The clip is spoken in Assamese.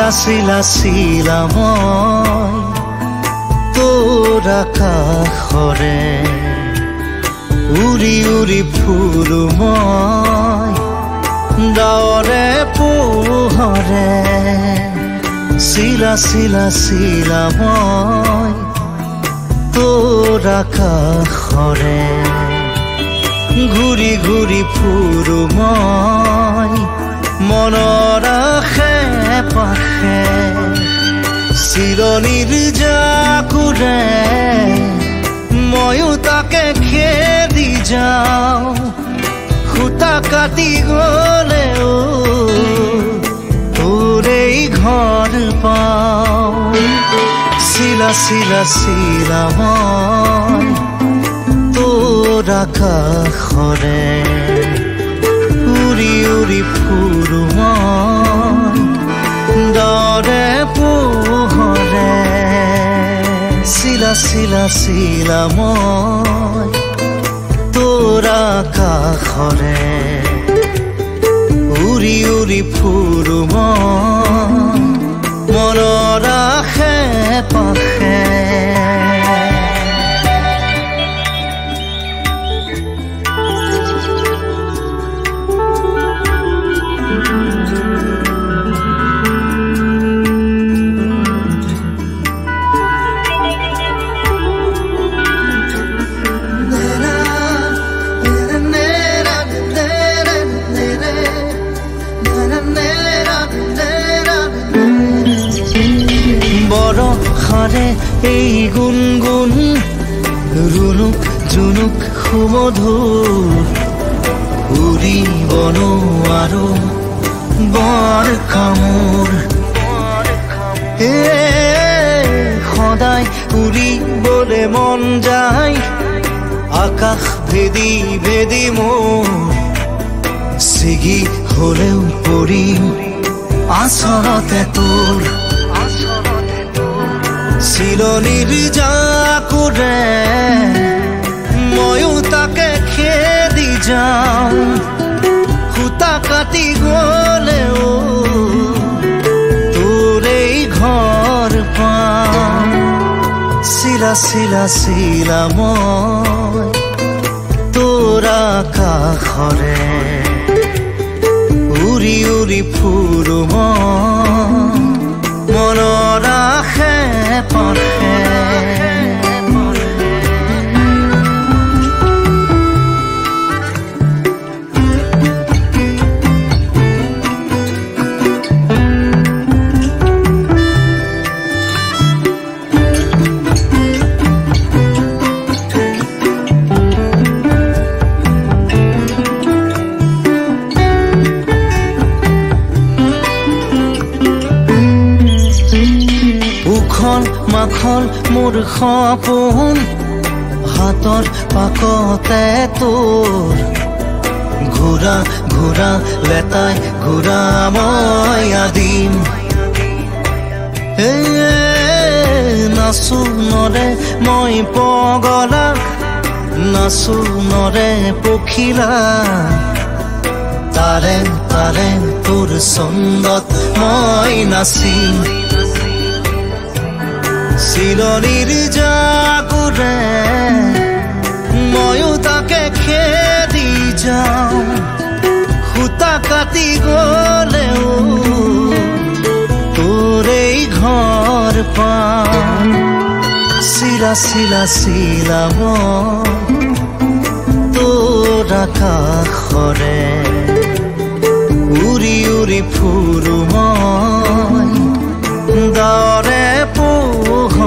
চিলা চিলা মই তোৰ আকাশৰে উৰি উৰি ফুৰো মই ডাৱৰে পোহৰে চিলা চিলা চিলা মই তোৰ আকাশৰে ঘূৰি ঘূৰি ফুৰো মই মনৰ আশে পাশে চিলনিৰ জাকুৰে ময়ো তাকে খেদি যাওঁ খুটা কাটি গলেও তোৰেই ঘৰ পাওঁ চিলা চিলা চিলা মই তোৰ আকাশৰে উৰি উৰি ফুৰো মই ডাৱৰে পোহৰে চিলা চিলা চিলা মই তোৰ আকাশৰে উৰি উৰি ফুৰো মই মনৰ আশে পাশে বৰষাৰে এই গুণগুণ ৰুণুক জুনুক সুমধুৰ উৰিব নোৱাৰো বৰ কামোৰ সদায় উৰিবলে মন যায় আকাশ ভেদি ভেদি মোৰ ছিগি হলেও পৰিম আচলতে তোৰ চিলনিৰ জাকুৰে ময়ো তাকে খেদি যাওঁ খুটা কাটি গলেও তোৰেই ঘৰ পাওঁ চিলা চিলা চিলা মই তোৰ আকাশৰে উৰি উৰি ফুৰো মই মনৰ আশে পাশে মাখন মোৰ সপোন হাতৰ পাকতে তোৰ ঘূৰা ঘূৰা লেতাই ঘূৰা মই আদিম নাচো নৰে মই পগলা নাচো নৰে পখিলা তাৰে তাৰে তোৰ ছন্দত মই নাচিম চিলনিৰ জাকুৰে ময়ো তাকে খেদি যাওঁ খুটা কাটি গলেও তোৰেই ঘৰ পাওঁ চিলা চিলা চিলা মই তোৰ আকাশৰে উৰি উৰি ফুৰো মই ডাৱৰে পোহৰে